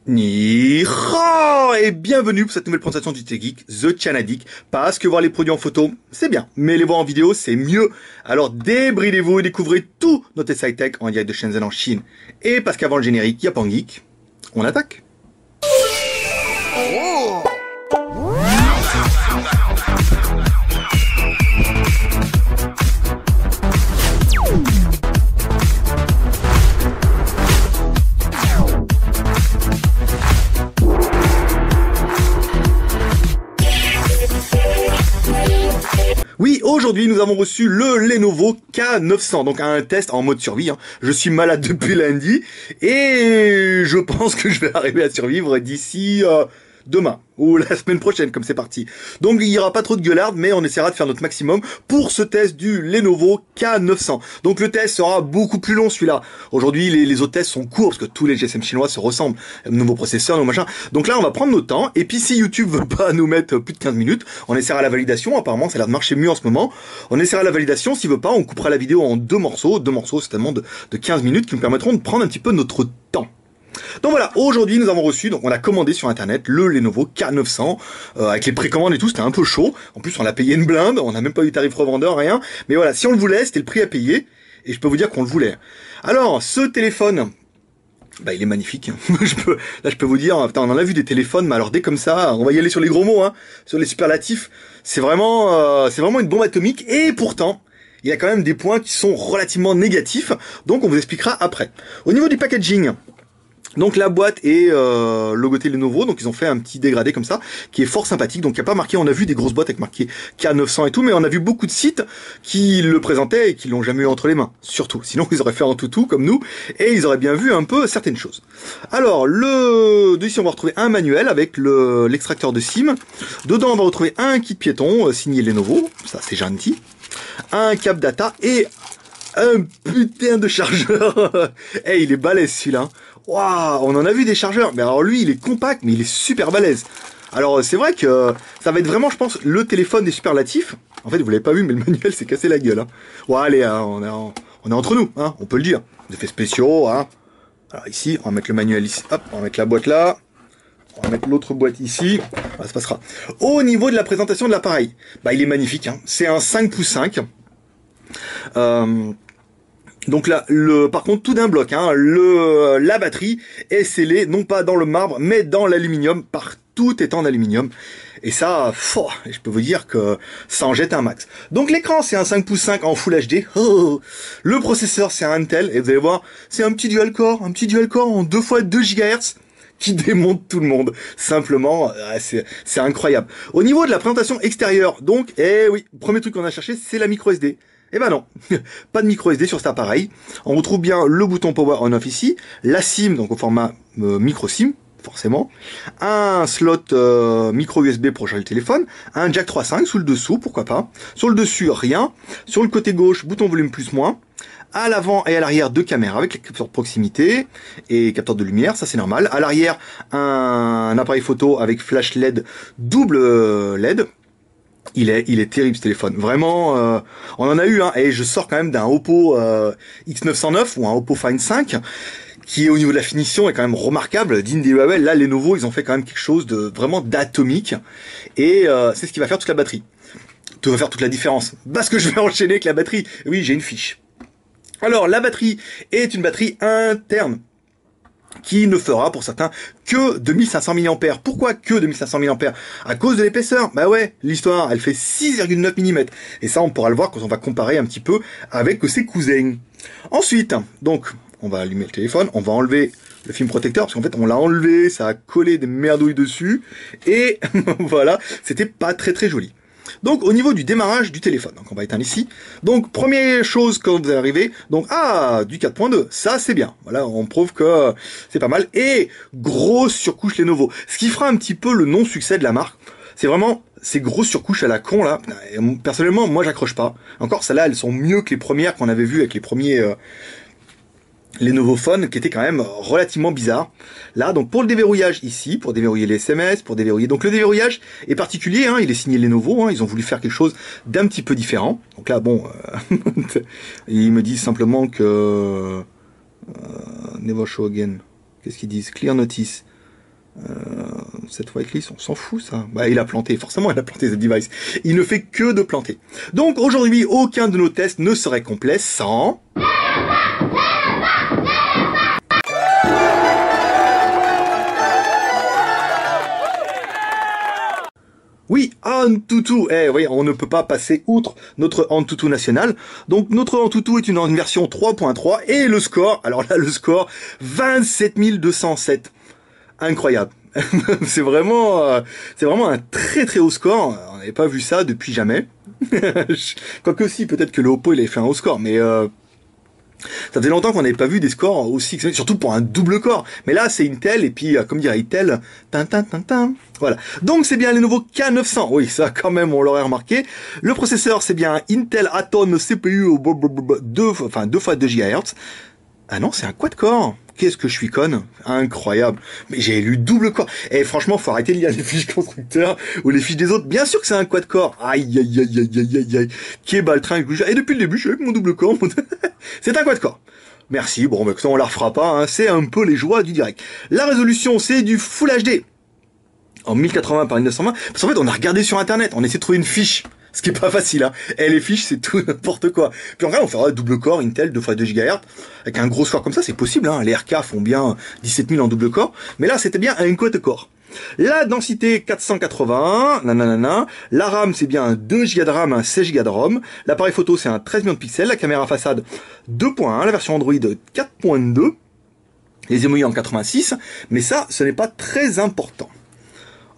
Ni hao et bienvenue pour cette nouvelle présentation du Tech The Chanadik. Parce que voir les produits en photo, c'est bien, mais les voir en vidéo, c'est mieux. Alors débridez-vous et découvrez tout notre sci tech en direct de Shenzhen en Chine. Et parce qu'avant le générique, il y a Pangeek, on attaque. Oui, aujourd'hui nous avons reçu le Lenovo K900, donc un test en mode survie. Je suis malade depuis lundi et je pense que je vais arriver à survivre d'ici demain ou la semaine prochaine, comme c'est parti. Donc il n'y aura pas trop de gueulardes, mais on essaiera de faire notre maximum pour ce test du Lenovo K900. Donc le test sera beaucoup plus long celui-là. Aujourd'hui les autres tests sont courts parce que tous les GSM chinois se ressemblent. Nouveaux processeurs, nouveaux machins. Donc là on va prendre notre temps et puis si YouTube veut pas nous mettre plus de 15 minutes, on essaiera la validation. Apparemment ça a l'air de marcher mieux en ce moment. On essaiera la validation. S'il veut pas, on coupera la vidéo en deux morceaux certainement de 15 minutes qui nous permettront de prendre un petit peu notre temps. Donc voilà, aujourd'hui nous avons reçu, donc on a commandé sur internet le Lenovo K900 avec les précommandes et tout, c'était un peu chaud. En plus on l'a payé une blinde, on n'a même pas eu tarif revendeur, rien. Mais voilà, si on le voulait, c'était le prix à payer et je peux vous dire qu'on le voulait. Alors ce téléphone, bah il est magnifique. je peux vous dire, putain, on en a vu des téléphones, mais alors dès comme ça, on va y aller sur les gros mots, sur les superlatifs. C'est vraiment une bombe atomique et pourtant il y a quand même des points qui sont relativement négatifs. Donc on vous expliquera après. Au niveau du packaging. Donc la boîte est logotée Lenovo, donc ils ont fait un petit dégradé comme ça, qui est fort sympathique. Donc il n'y a pas marqué, on a vu des grosses boîtes avec marqué K900 et tout, mais on a vu beaucoup de sites qui le présentaient et qui l'ont jamais eu entre les mains, surtout. Sinon ils auraient fait un toutou comme nous, et ils auraient bien vu un peu certaines choses. Alors, ici on va retrouver un manuel avec l'extracteur de SIM. Dedans on va retrouver un kit piéton signé Lenovo, ça c'est gentil. Un câble data et un putain de chargeur. Hey, il est balèze celui-là. Waouh, on en a vu des chargeurs, mais alors lui il est compact, mais il est super balèze. Alors c'est vrai que ça va être vraiment, je pense, le téléphone des superlatifs. En fait, vous l'avez pas vu, mais le manuel s'est cassé la gueule. Ouais, allez, on est entre nous, on peut le dire. Des effets spéciaux, Alors ici, on va mettre le manuel ici, hop, on va mettre la boîte là. On va mettre l'autre boîte ici, ça se passera. Au niveau de la présentation de l'appareil, bah il est magnifique, c'est un 5 pouces 5. Donc là, par contre, tout d'un bloc, la batterie est scellée, non pas dans le marbre, mais dans l'aluminium, tout est en aluminium. Et ça, je peux vous dire que ça en jette un max. Donc l'écran, c'est un 5 pouces 5 en Full HD. Le processeur, c'est un Intel, et vous allez voir, c'est un petit dual-core en 2 x 2 GHz. Qui démonte tout le monde. Simplement, c'est incroyable. Au niveau de la présentation extérieure, donc, oui, premier truc qu'on a cherché, c'est la micro SD. Eh ben non, pas de micro SD sur cet appareil. On retrouve bien le bouton Power On-Off ici, la SIM, donc au format micro SIM, forcément, un slot micro USB pour charger le téléphone, un jack 3.5 sous le dessous, pourquoi pas. Sur le dessus, rien. Sur le côté gauche, bouton volume plus-moins. À l'avant et à l'arrière, deux caméras avec capteur de proximité et capteur de lumière, ça c'est normal. À l'arrière, un appareil photo avec flash LED, double LED. Il est terrible ce téléphone. Vraiment, on en a eu, et je sors quand même d'un Oppo X909 ou un Oppo Find 5 qui au niveau de la finition est quand même remarquable, digne des Huawei. Là, Lenovo, ils ont fait quand même quelque chose de vraiment d'atomique et c'est ce qui va faire toute la batterie. Tout va faire toute la différence. Parce que je vais enchaîner avec la batterie. Oui, j'ai une fiche. Alors, la batterie est une batterie interne qui ne fera pour certains que 2500 mAh. Pourquoi que 2500 mAh? À cause de l'épaisseur. Bah ouais, l'histoire, elle fait 6,9 mm. Et ça, on pourra le voir quand on va comparer un petit peu avec ses cousins. Ensuite, donc, on va allumer le téléphone, on va enlever le film protecteur, parce qu'en fait, on l'a enlevé, ça a collé des merdouilles dessus, et voilà, c'était pas très très joli. Donc au niveau du démarrage du téléphone, donc on va éteindre ici. Donc première chose quand vous arrivez, donc du 4.2, ça c'est bien. Voilà, on prouve que c'est pas mal. Et grosse surcouche Lenovo, ce qui fera un petit peu le non-succès de la marque. C'est vraiment ces grosses surcouches à la con là. Et personnellement, moi j'accroche pas. Encore celles-là, elles sont mieux que les premières qu'on avait vues avec les premiers Lenovo Phone, qui étaient quand même relativement bizarres. Là, donc pour le déverrouillage ici, pour déverrouiller les SMS, pour déverrouiller... Donc le déverrouillage est particulier, il est signé Lenovo, ils ont voulu faire quelque chose d'un petit peu différent. Donc là, bon, ils me disent simplement que... Never show again. Qu'est-ce qu'ils disent? Clear notice. Cette fois avec on s'en fout ça. Bah il a planté, forcément il a planté ce device. Il ne fait que de planter. Donc aujourd'hui, aucun de nos tests ne serait complet sans... Oui, Antutu. Oui, on ne peut pas passer outre notre Antutu national. Donc notre Antutu est une version 3.3 et le score, alors là le score, 27 207. Incroyable. c'est vraiment un très très haut score. On n'avait pas vu ça depuis jamais. Quoique si, peut-être que le Oppo il avait fait un haut score, mais ça faisait longtemps qu'on n'avait pas vu des scores aussi, surtout pour un double corps. Mais là, c'est Intel, et puis, comme dirait Intel, voilà. Donc, c'est bien les nouveaux K900. Oui, ça, quand même, on l'aurait remarqué. Le processeur, c'est bien Intel Atom CPU 2 fois 2 GHz. Ah non, c'est un quad-core. Qu'est-ce que je suis conne. Incroyable. Mais j'ai lu double corps. Et franchement, faut arrêter de lire les fiches constructeurs ou les fiches des autres. Bien sûr que c'est un quad-core. Aïe, aïe, aïe, aïe, aïe, aïe, aïe. Qui est baltrin. Et depuis le début, je suis avec mon double corps. C'est un quad-core. Merci. Bon, mais ça, on la refera pas. Hein. C'est un peu les joies du direct. La résolution, c'est du Full HD. En 1080 par 1920. Parce qu'en fait, on a regardé sur Internet. On essaie de trouver une fiche. Ce qui est pas facile, hein. Et les fiches, c'est tout n'importe quoi. Puis en vrai, on fera double corps, Intel, 2 fois 2 GHz. Avec un gros score comme ça, c'est possible, hein. Les RK font bien 17 000 en double corps. Mais là, c'était bien un quad core. La densité, 481, nanana. La RAM, c'est bien un 2 Go de RAM, un 16 Go de ROM. L'appareil photo, c'est un 13 millions de pixels. La caméra façade, 2.1. La version Android, 4.2. Les émojis en 86. Mais ça, ce n'est pas très important.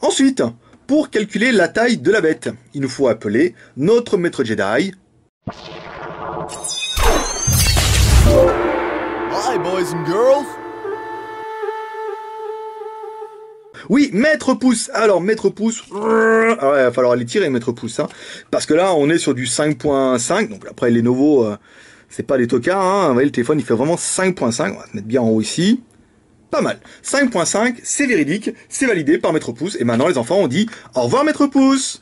Ensuite, pour calculer la taille de la bête, il nous faut appeler notre maître Jedi. Hi, boys and girls. Oui, maître pouce. Alors, maître pouce, il va falloir aller tirer maître pouce, hein, parce que là, on est sur du 5.5. Donc après, les Lenovo, c'est pas des tocards. Hein. Vous voyez, le téléphone, il fait vraiment 5.5. On va se mettre bien en haut ici. Pas mal. 5.5, c'est véridique, c'est validé par Maître Pouce. Et maintenant, les enfants, on dit au revoir, Maître Pouce.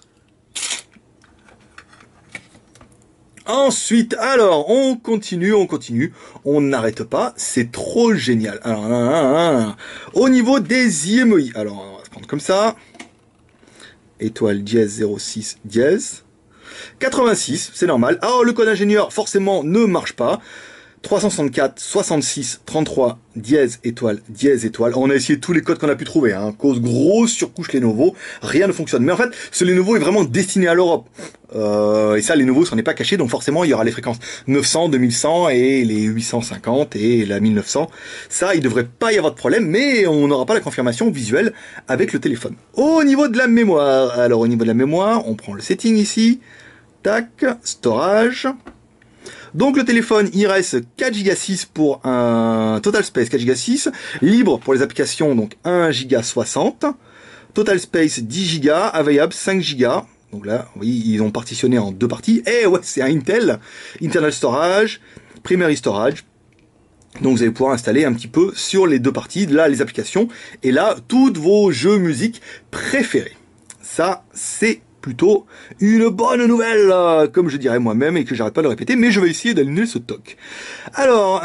Ensuite, alors, on continue. On n'arrête pas. C'est trop génial. Alors, au niveau des IMEI, alors, on va se prendre comme ça. Étoile dièse 06 dièse. 86, c'est normal. Alors, le code ingénieur, forcément, ne marche pas. 364, 66, 33, dièse, étoile. On a essayé tous les codes qu'on a pu trouver, hein. Cause grosse surcouche Lenovo, rien ne fonctionne. Mais en fait, ce Lenovo est vraiment destiné à l'Europe. Et ça, Lenovo, ça n'est pas caché, donc forcément, il y aura les fréquences 900, 2100 et les 850 et la 1900. Ça, il devrait pas y avoir de problème, mais on n'aura pas la confirmation visuelle avec le téléphone. Au niveau de la mémoire, alors au niveau de la mémoire, on prend le setting ici. Tac, storage. Donc le téléphone, il reste 4 Go 6 pour un Total Space 4 Go 6, libre pour les applications, donc 1 Go 60, Total Space 10 Go, available 5 Go. Donc là, vous voyez, ils ont partitionné en deux parties. Et ouais, c'est un Intel, Internal Storage, Primary Storage. Donc vous allez pouvoir installer un petit peu sur les deux parties, là les applications, et là, tous vos jeux musique préférés. Ça, c'est plutôt une bonne nouvelle, comme je dirais moi-même et que j'arrête pas de le répéter, mais je vais essayer d'allumer ce toc. Alors,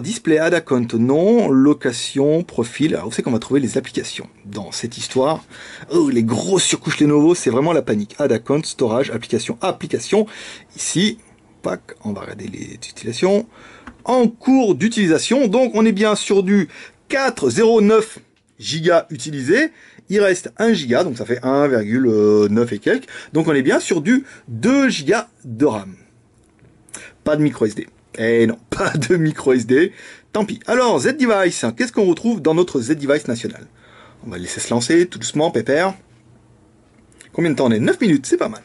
display, add account, non, location, profil. Alors, vous savez qu'on va trouver les applications dans cette histoire. Oh, les grosses surcouches Lenovo, c'est vraiment la panique. Add account, storage, application. Ici, pack, on va regarder les utilisations. En cours d'utilisation, donc on est bien sur du 4,09 gigas utilisé. Il reste 1 giga, donc ça fait 1,9 et quelques. Donc on est bien sur du 2 gigas de RAM. Pas de micro SD. Eh non, pas de micro SD. Tant pis. Alors, Z-Device, qu'est-ce qu'on retrouve dans notre Z-Device national? On va le laisser se lancer tout doucement, pépère. Combien de temps on est? 9 minutes, c'est pas mal.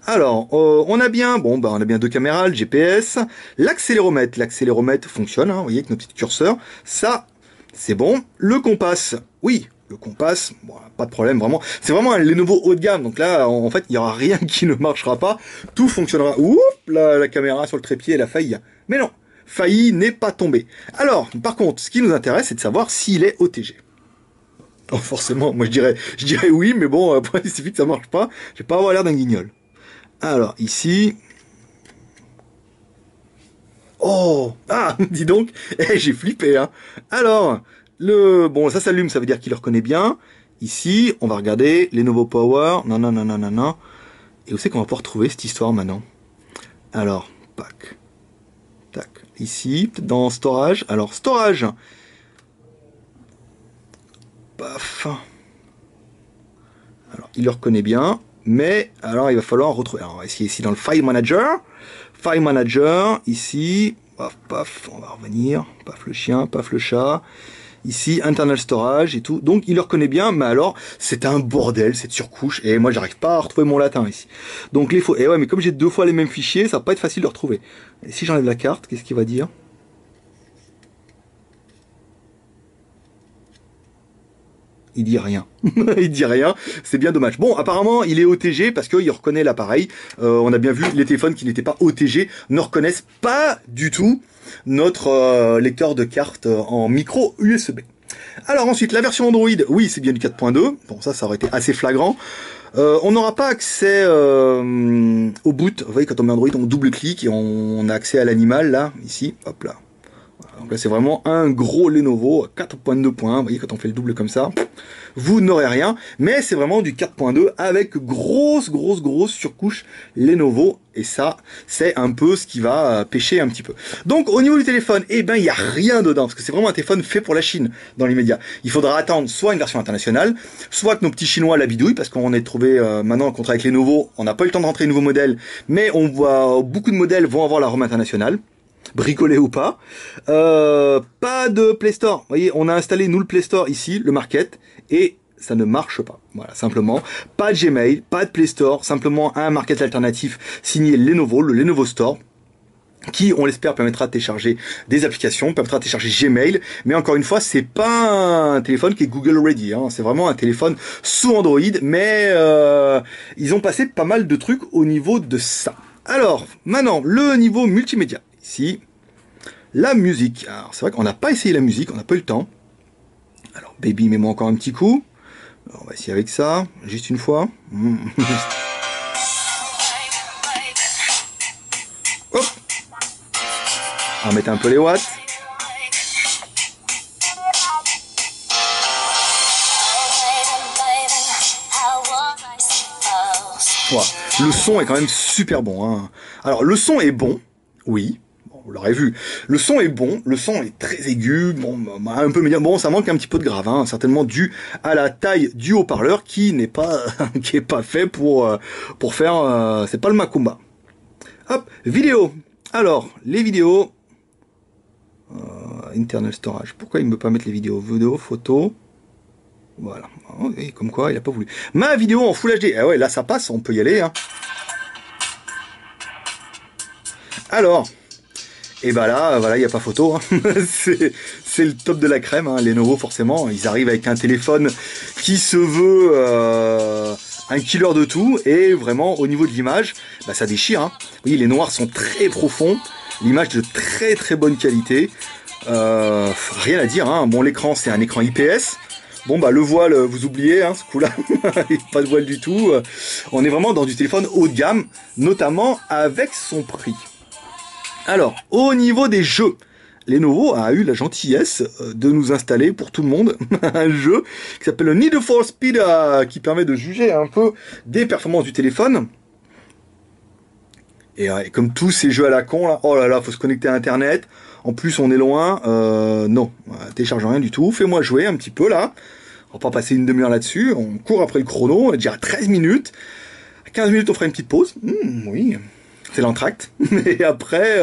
Alors, on a bien deux caméras, le GPS, l'accéléromètre fonctionne, hein, vous voyez, avec nos petits curseurs. Ça, c'est bon. Le compas, oui. Le compas, bon, pas de problème, vraiment. C'est vraiment un Lenovo haut de gamme. Donc là, en fait, il n'y aura rien qui ne marchera pas. Tout fonctionnera. Oups, la caméra sur le trépied, elle a failli. Mais non, failli n'est pas tombé. Alors, par contre, ce qui nous intéresse, c'est de savoir s'il est OTG. Oh, forcément, moi je dirais oui, mais bon, après, il suffit que ça marche pas. Je vais pas avoir l'air d'un guignol. Alors, ici... Oh, ah, dis donc, j'ai flippé, hein. Alors... Bon, ça s'allume, ça veut dire qu'il le reconnaît bien. Ici, on va regarder Lenovo Power. Non, non, non, non, non, non. Et où c'est qu'on va pouvoir trouver cette histoire maintenant? Alors, pack. Tac. Ici, peut-être dans Storage. Alors, Storage. Paf. Alors, il le reconnaît bien. Mais, alors, il va falloir retrouver. Alors, on va essayer ici dans le File Manager. File Manager. Ici. Paf, paf. On va revenir. Paf le chien, paf le chat. Ici, internal storage et tout. Donc, il le reconnaît bien, mais alors, c'est un bordel, cette surcouche. Et moi, j'arrive pas à retrouver mon latin ici. Donc, les faux. Et ouais, mais comme j'ai 2 fois les mêmes fichiers, ça va pas être facile de retrouver. Et si j'enlève la carte, qu'est-ce qu'il va dire? Il dit rien. Il dit rien. C'est bien dommage. Bon, apparemment, il est OTG parce qu'il reconnaît l'appareil. On a bien vu, les téléphones qui n'étaient pas OTG ne reconnaissent pas du tout notre lecteur de carte en micro USB. Alors ensuite, la version Android, oui, c'est bien du 4.2. Bon, ça aurait été assez flagrant. On n'aura pas accès au boot. Vous voyez, quand on met Android, on double-clique et on a accès à l'animal, là, ici. Hop là. Donc là, c'est vraiment un gros Lenovo 4.2 points. Vous voyez, quand on fait le double comme ça, vous n'aurez rien. Mais c'est vraiment du 4.2 avec grosse surcouche Lenovo. Et ça, c'est un peu ce qui va pêcher un petit peu. Donc, au niveau du téléphone, eh ben, il n'y a rien dedans. Parce que c'est vraiment un téléphone fait pour la Chine, dans l'immédiat. Il faudra attendre soit une version internationale, soit que nos petits Chinois la bidouillent, parce qu'on est trouvé, maintenant, en contrat avec Lenovo, on n'a pas eu le temps de rentrer de nouveaux modèles, mais on voit, beaucoup de modèles vont avoir la ROM internationale. Bricolé ou pas. Pas de Play Store. Vous voyez, on a installé nous le Play Store ici, le Market, et ça ne marche pas. Voilà, simplement. Pas de Gmail, pas de Play Store, simplement un Market alternatif signé Lenovo, le Lenovo Store, qui, on l'espère, permettra de télécharger des applications, permettra de télécharger Gmail, mais encore une fois, c'est pas un téléphone qui est Google Ready, hein. C'est vraiment un téléphone sous Android, mais ils ont passé pas mal de trucs au niveau de ça. Alors, maintenant, le niveau multimédia. Ici, la musique. Alors, c'est vrai qu'on n'a pas essayé la musique, on n'a pas eu le temps. Alors, baby, mets-moi encore un petit coup. Alors, on va essayer avec ça, juste une fois. Hop. On va mettre un peu les watts. Voilà. Le son est quand même super bon, hein. Alors, le son est bon, oui. Vous l'aurez vu, le son est bon, le son est très aigu, bon, un peu médium, bon, ça manque un petit peu de grave, hein, certainement dû à la taille du haut-parleur qui n'est pas, qui est pas fait pour faire, c'est pas le Macumba. Hop, vidéo. Alors, les vidéos, internal storage. Pourquoi il ne veut pas mettre les vidéos, photos. Voilà, et comme quoi il a pas voulu. Ma vidéo en Full HD, ah ouais, là ça passe, on peut y aller, hein. Alors. Et bah là, voilà, il n'y a pas photo, hein. C'est le top de la crème, hein. Lenovo, forcément, ils arrivent avec un téléphone qui se veut un killer de tout, et vraiment, au niveau de l'image, bah, ça déchire, hein. Vous voyez, les noirs sont très profonds, l'image de très bonne qualité, rien à dire, hein. Bon, l'écran, c'est un écran IPS. Bon, bah, le voile, vous oubliez, hein, ce coup-là, pas de voile du tout. On est vraiment dans du téléphone haut de gamme, notamment avec son prix. Alors, au niveau des jeux, Lenovo a eu la gentillesse de nous installer pour tout le monde un jeu qui s'appelle le Need for Speed, qui permet de juger un peu des performances du téléphone. Et comme tous ces jeux à la con, là, oh là là, faut se connecter à Internet. En plus, on est loin. Non, télécharge rien du tout. Fais-moi jouer un petit peu là. On va pas passer une demi-heure là-dessus. On court après le chrono. On est déjà à 13 minutes. À 15 minutes, on fera une petite pause. Oui. C'est l'entracte, et après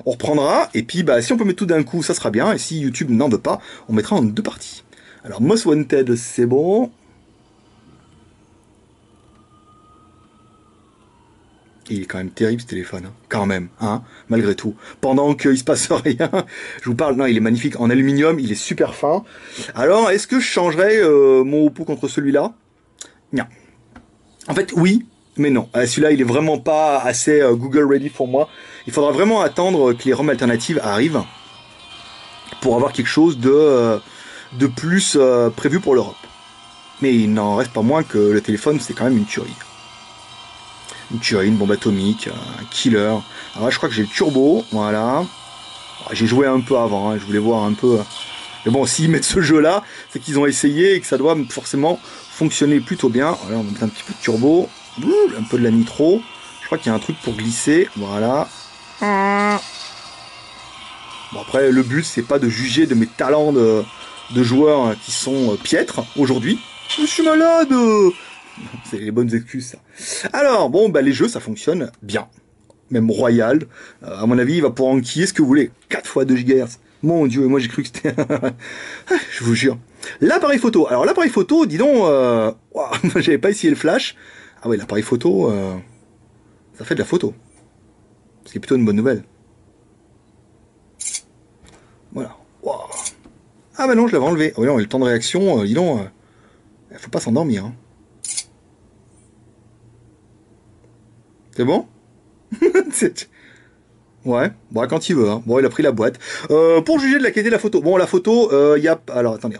on reprendra, et puis bah si on peut mettre tout d'un coup, ça sera bien, et si YouTube n'en veut pas, on mettra en 2 parties. Alors Most Wanted, c'est bon. Il est quand même terrible ce téléphone, hein. Quand même, hein, malgré tout. Pendant qu'il se passe rien, je vous parle, non, il est magnifique, en aluminium, il est super fin. Alors, est-ce que je changerais mon Oppo contre celui-là? Non. En fait, oui. Mais non, celui-là il est vraiment pas assez Google ready pour moi. Il faudra vraiment attendre que les ROM alternatives arrivent pour avoir quelque chose de plus prévu pour l'Europe. Mais il n'en reste pas moins que le téléphone c'est quand même une tuerie. Une tuerie, une bombe atomique, un killer. Alors là je crois que j'ai le turbo, voilà. J'ai joué un peu avant, hein, je voulais voir un peu Mais bon, s'ils mettent ce jeu-là, c'est qu'ils ont essayé et que ça doit forcément fonctionner plutôt bien. Voilà, on va mettre un petit peu de turbo, un peu de la nitro. Je crois qu'il y a un truc pour glisser. Voilà. Bon, après, le but, c'est pas de juger de mes talents de joueurs qui sont piètres aujourd'hui. Je suis malade. C'est les bonnes excuses, ça. Alors, bon, bah, les jeux, ça fonctionne bien. Même royal. À mon avis, il va pouvoir enquiller ce que vous voulez. 4 fois 2 GHz. Mon Dieu, moi j'ai cru que c'était... Je vous jure. L'appareil photo. Alors, l'appareil photo, dis donc... Wow, j'avais pas essayé le flash. Ah ouais, l'appareil photo... Ça fait de la photo. Ce qui est plutôt une bonne nouvelle. Voilà. Wow. Ah bah non, je l'avais enlevé. Oh non, le temps de réaction, dis donc... faut pas s'endormir. Hein. C'est bon? Ouais, bon, quand il veut. Hein. Bon, il a pris la boîte. Pour juger de la qualité de la photo. Bon, la photo, il y a... Alors, attendez.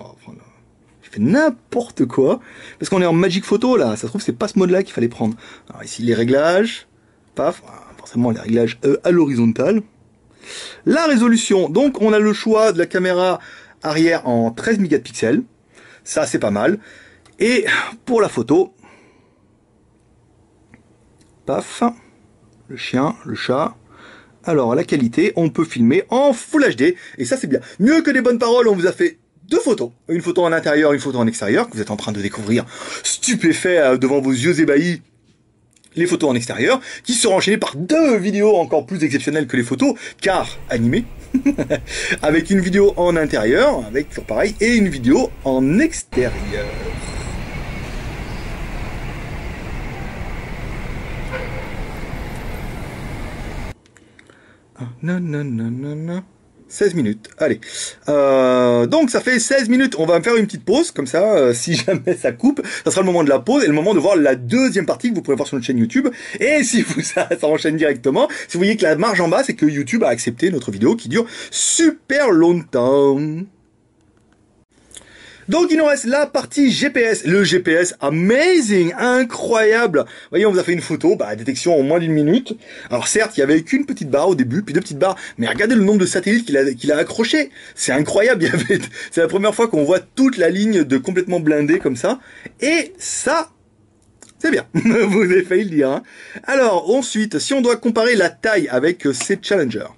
J'ai fait n'importe quoi. Parce qu'on est en Magic Photo, là. Ça se trouve, c'est pas ce mode-là qu'il fallait prendre. Alors, ici, les réglages. Paf. Forcément, les réglages à l'horizontale. La résolution. Donc, on a le choix de la caméra arrière en 13 mégapixels. Ça, c'est pas mal. Et pour la photo... Paf. Le chien, le chat... Alors, la qualité, on peut filmer en Full HD, et ça c'est bien. Mieux que des bonnes paroles, on vous a fait 2 photos. Une photo en intérieur, une photo en extérieur, que vous êtes en train de découvrir stupéfait devant vos yeux ébahis. Les photos en extérieur, qui seront enchaînées par 2 vidéos encore plus exceptionnelles que les photos, car animées, avec une vidéo en intérieur, avec toujours pareil, et une vidéo en extérieur. Non, non, non, non, non. 16 minutes, allez. Donc ça fait 16 minutes, on va faire une petite pause, comme ça, si jamais ça coupe, ça sera le moment de la pause et le moment de voir la deuxième partie que vous pourrez voir sur notre chaîne YouTube. Et si vous ça enchaîne directement, si vous voyez que la marge en bas, c'est que YouTube a accepté notre vidéo qui dure super longtemps. Donc il nous reste la partie GPS, le GPS amazing, incroyable. Vous voyez, on vous a fait une photo, détection en moins d'1 minute. Alors certes, il y avait qu'une petite barre au début, puis 2 petites barres, mais regardez le nombre de satellites qu'il a accroché. C'est incroyable, c'est la première fois qu'on voit toute la ligne de complètement blindée comme ça. Et ça, c'est bien, vous avez failli le dire. Hein. Alors ensuite, si on doit comparer la taille avec ces Challenger,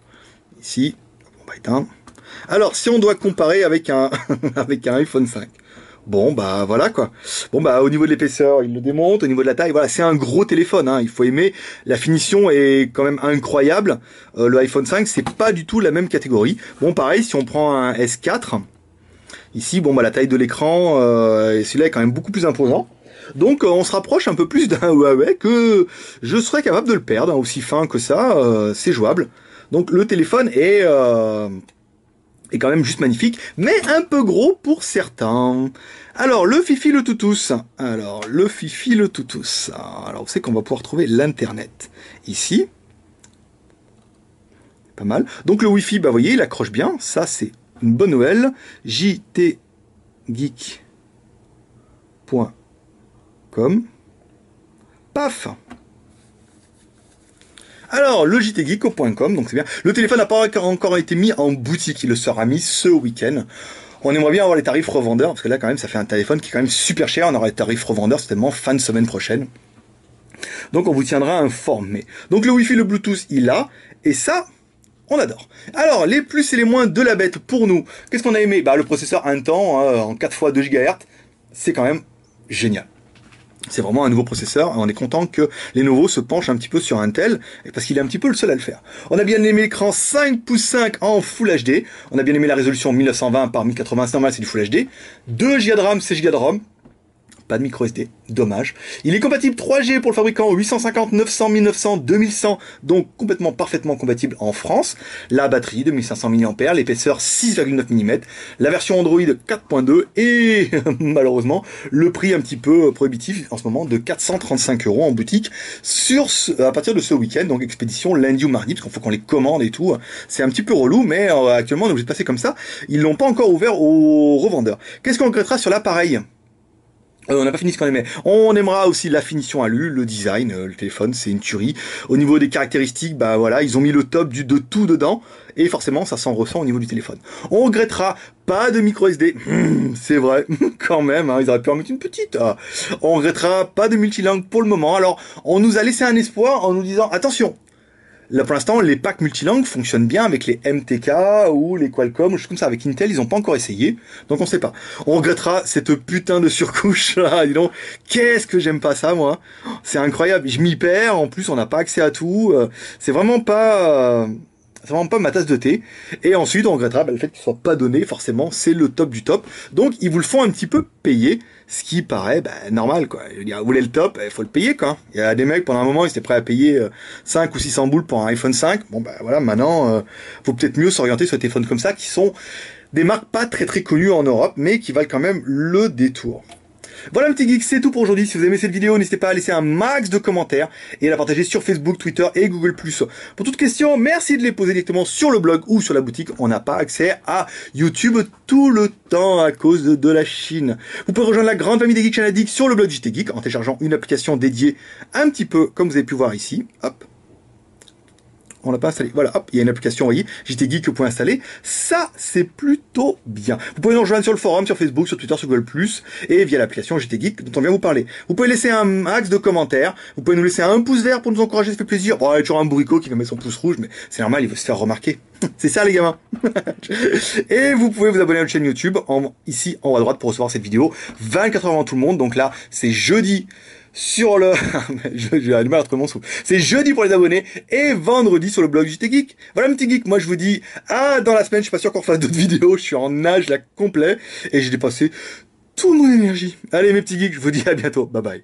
ici, on va éteindre. Alors, si on doit comparer avec un avec un iPhone 5, bon voilà quoi. Bon au niveau de l'épaisseur, il le démonte, au niveau de la taille, voilà, c'est un gros téléphone. Hein, il faut aimer. La finition est quand même incroyable. Le iPhone 5, c'est pas du tout la même catégorie. Bon, pareil, si on prend un S4, ici, la taille de l'écran, celui-là est quand même beaucoup plus imposant. Donc on se rapproche un peu plus d'un Huawei que je serais capable de le perdre, hein, aussi fin que ça, c'est jouable. Donc le téléphone est quand même juste magnifique, mais un peu gros pour certains. Alors, le Fifi le Toutous. Alors, le Fifi le Toutous. Alors, vous savez qu'on va pouvoir trouver l'Internet. Ici. Pas mal. Donc, le Wi-Fi, vous voyez, il accroche bien. Ça, c'est une bonne nouvelle. jtgeek.com. Paf. Alors, le jtgeek.com, donc c'est bien. Le téléphone n'a pas encore été mis en boutique, il le sera mis ce week-end. On aimerait bien avoir les tarifs revendeurs, parce que là, quand même, ça fait un téléphone qui est quand même super cher. On aura les tarifs revendeurs certainement fin de semaine prochaine. Donc, on vous tiendra informé. Donc, le Wi-Fi, le Bluetooth, il a. Et ça, on adore. Alors, les plus et les moins de la bête pour nous. Qu'est-ce qu'on a aimé? Le processeur un temps, en 4 fois 2 GHz, c'est quand même génial. C'est vraiment un nouveau processeur, et on est content que Lenovo se penche un petit peu sur Intel, parce qu'il est un petit peu le seul à le faire. On a bien aimé l'écran 5 pouces 5 en Full HD, on a bien aimé la résolution 1920 par 1080, c'est normal, c'est du Full HD, 2 Go de RAM, 16 Go de ROM, pas de micro SD, dommage. Il est compatible 3G pour le fabricant, 850, 900, 1900, 2100, donc complètement parfaitement compatible en France. La batterie de 1500 mAh, l'épaisseur 6,9 mm, la version Android 4.2 et malheureusement le prix un petit peu prohibitif en ce moment de 435 € en boutique à partir de ce week-end, donc expédition lundi ou mardi, parce qu'il faut qu'on les commande et tout. C'est un petit peu relou, mais actuellement on est obligé de passer comme ça. Ils l'ont pas encore ouvert aux revendeurs. Qu'est-ce qu'on regrettera sur l'appareil ? On n'a pas fini ce qu'on aimait. On aimera aussi la finition à l'U, le design, le téléphone, c'est une tuerie. Au niveau des caractéristiques, bah voilà, ils ont mis le top de tout dedans, et forcément, ça s'en ressent au niveau du téléphone. On regrettera pas de micro SD, c'est vrai, quand même, hein, ils auraient pu en mettre une petite. Ah. On regrettera pas de multilangue pour le moment, alors on nous a laissé un espoir en nous disant, attention, là, pour l'instant, les packs multilangues fonctionnent bien avec les MTK ou les Qualcomm, ou choses comme ça. Avec Intel, ils n'ont pas encore essayé, donc on sait pas. On regrettera cette putain de surcouche là. Dis donc, qu'est-ce que j'aime pas ça, moi. C'est incroyable. Je m'y perds. En plus, on n'a pas accès à tout. C'est vraiment pas. C'est vraiment pas ma tasse de thé. Et ensuite, on regrettera le fait qu'il soit pas donné. Forcément, c'est le top du top. Donc, ils vous le font un petit peu payer. Ce qui paraît normal, quoi. Je veux dire, vous voulez le top, il faut le payer, quoi. Il y a des mecs, pendant un moment, ils étaient prêts à payer 5 ou 600 boules pour un iPhone 5. Bon, voilà, maintenant, faut peut-être mieux s'orienter sur des téléphones comme ça, qui sont des marques pas très très connues en Europe, mais qui valent quand même le détour. Voilà, petit geek, c'est tout pour aujourd'hui. Si vous aimez cette vidéo, n'hésitez pas à laisser un max de commentaires et à la partager sur Facebook, Twitter et Google+. Pour toute question, merci de les poser directement sur le blog ou sur la boutique. On n'a pas accès à YouTube tout le temps à cause de la Chine. Vous pouvez rejoindre la grande famille des geeks Chanadiques sur le blog JT Geek en téléchargeant une application dédiée un petit peu comme vous avez pu voir ici. Hop. On l'a pas installé. Voilà, hop, il y a une application, vous voyez, jtgeek.installer. Ça, c'est plutôt bien. Vous pouvez nous rejoindre sur le forum, sur Facebook, sur Twitter, sur Google+, et via l'application JTgeek dont on vient vous parler. Vous pouvez laisser un max de commentaires, vous pouvez nous laisser un pouce vert pour nous encourager, ça fait plaisir. Bon, il y a toujours un bourricot qui va mettre son pouce rouge, mais c'est normal, il veut se faire remarquer. C'est ça, les gamins. Et vous pouvez vous abonner à notre chaîne YouTube, ici, en haut à droite, pour recevoir cette vidéo 24 heures avant tout le monde. Donc là, c'est jeudi sur le... J'ai du mal à retrouver mon souffle. C'est jeudi pour les abonnés et vendredi sur le blog JT Geek. Voilà, mon petit geek, moi je vous dis dans la semaine, je suis pas sûr qu'on fasse d'autres vidéos, je suis en nage là complet et j'ai dépassé toute mon énergie. Allez mes petits geeks, je vous dis à bientôt, bye bye.